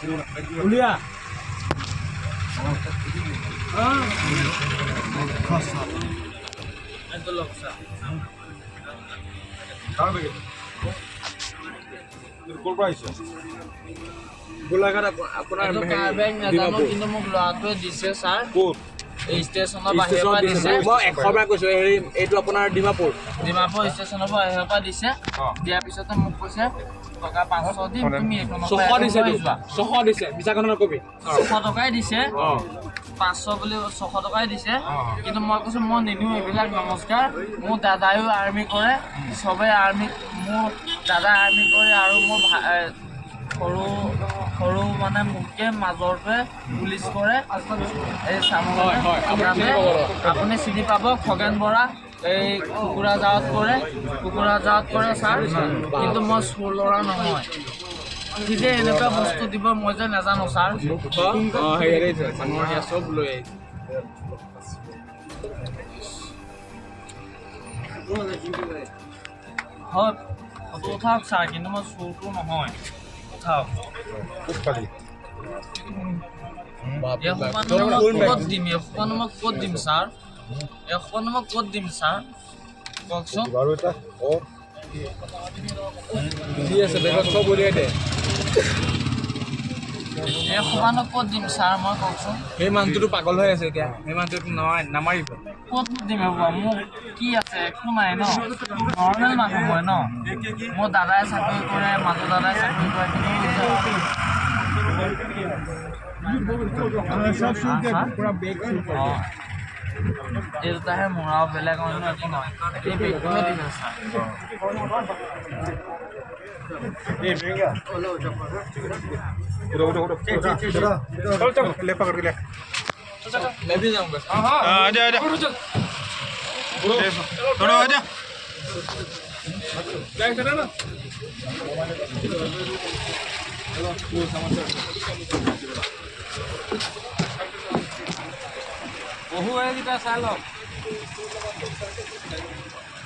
Ulia. Itu loksa. Golaghat আপোনাৰ নাজানো কিন্তু মোক ল'ৰাটোৱে দিছে ছাৰ এই ষ্টেচনৰ বাহিৰৰ পৰা দিছে মই 100 বাৰ কৈছো হেৰি এইটো আপোনাৰ ডিমাপুৰ ষ্টেচনৰ বাহিৰৰ পৰা দিছে দিয়াৰ পিছতে মোক কৈছে টকা 500 দিম তুমি এইখন 600 দিছে 600 দিছে মিছা কথা নকবি 600 টকাই দিছে 500 বুলি 600 টকাই দিছে কিন্তু মই কৈছো মই নিদিও এইবিলাক নমস্কাৰ মোৰ দাদায়ো আৰ্মি কৰে সবে আৰ্মি মোৰ দাদা আৰ্মি কৰে আৰু মোৰ সৰু মানে মুখে মাজৰতে পুলিচ কৰে এই সামগ্ৰী আপুনি চিনি পাব খগেন বৰা এই কুকুৰাজাত কৰে ছাৰ কিন্তু মই চোৰ ল'ৰা নহয় কিজে এনেকুৱা বস্তু দিব মই যে নাজানো ছাৰ হেৰি মানুহৰ হেয়া চব লৈ হয় উঠাওক ছাৰ কিন্তু মই চোৰটো নহয় উঠাওক ক'ত দিম ছাৰ ক'ত দিম ছাৰ কওকচোন দি আছে বেগত চব উলিয়াই দে ক'ত দিম ছাৰ মই কওকচোন সেই মানুহটো পাগল হৈ আছে এতিয়া সেই মানুহটো নামাৰিব ক'ত দিম মোক কি আছে একো নাই ন নৰ্মেল মানুহ হয় ন মোৰ দাদাই চাকৰি কৰে মাজু দাদাই চাকৰি কৰে এই দুটাহে মৰাও বেলেগ অন্য একো নহয় এই বেগটোহে দিছে ছাৰ मैं भी जाऊंगा हाँ आजा थोड़ा आजा क्या कर रहा ना बहु है कितना साल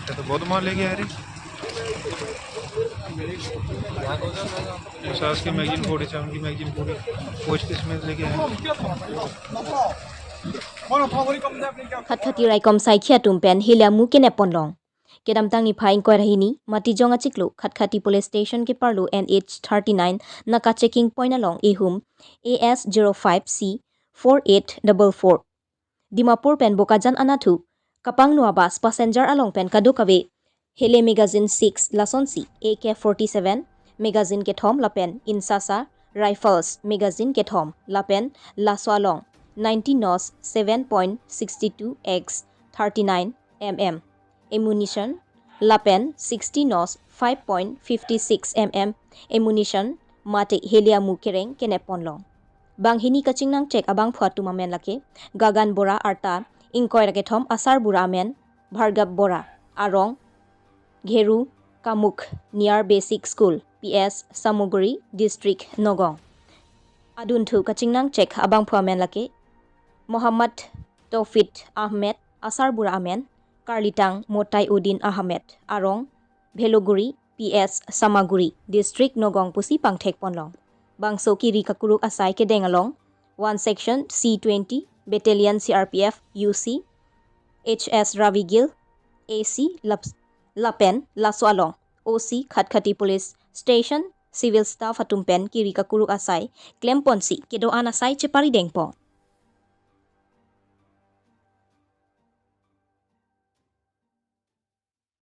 तो बहुत मार लेके आ रही सास की मैगजीन फोड़ी चावल की मैगजीन फोड़ी पोस्ट इसमें लेके आए Khatkhati raikom saikhi atum pen hele kenep long kedam tang ni phaing koi rahini mati jonga chiklu Khatkhati police station ke parlu NH39 naka checking point along ehum AS05C 4844 Dimapur pen bokajan anathu kapang noa bus passenger along pen kadukave hele megazine 6 lasonsi AK47 megazine kethom lapen insasa rifles megazine kethom lapen laswalong 90 nos 7.62x 39 mm ammunition lapen 60 nos 5.56 mm ammunition mate helia mukereng keneponlong banghini kaching nang check abang phuatu mamen lake gagan bora arta inkoy rakethom asar bura men bhargab bora arong gheru kamuk near basic school PS samuguri district nogong aduntu kaching nang check abang phuamen lake Muhammad Taufit Ahmed Asar Bura Amen Karlitang Motai Udin Ahmed Arong Bheloguri PS Samaguri District Nogong Pusi Pangthek Ponlong Bangso Kiri Kakuruk Asai Kedengalong 1 Section C20 Battalion CRPF UC HS Ravigil AC Lapen Laswalong OC Khatkhati Police Station Civil Staff Atumpen Kiri Kakuruk Asai Klemponsi Kedo Anasai Chepari Dengpo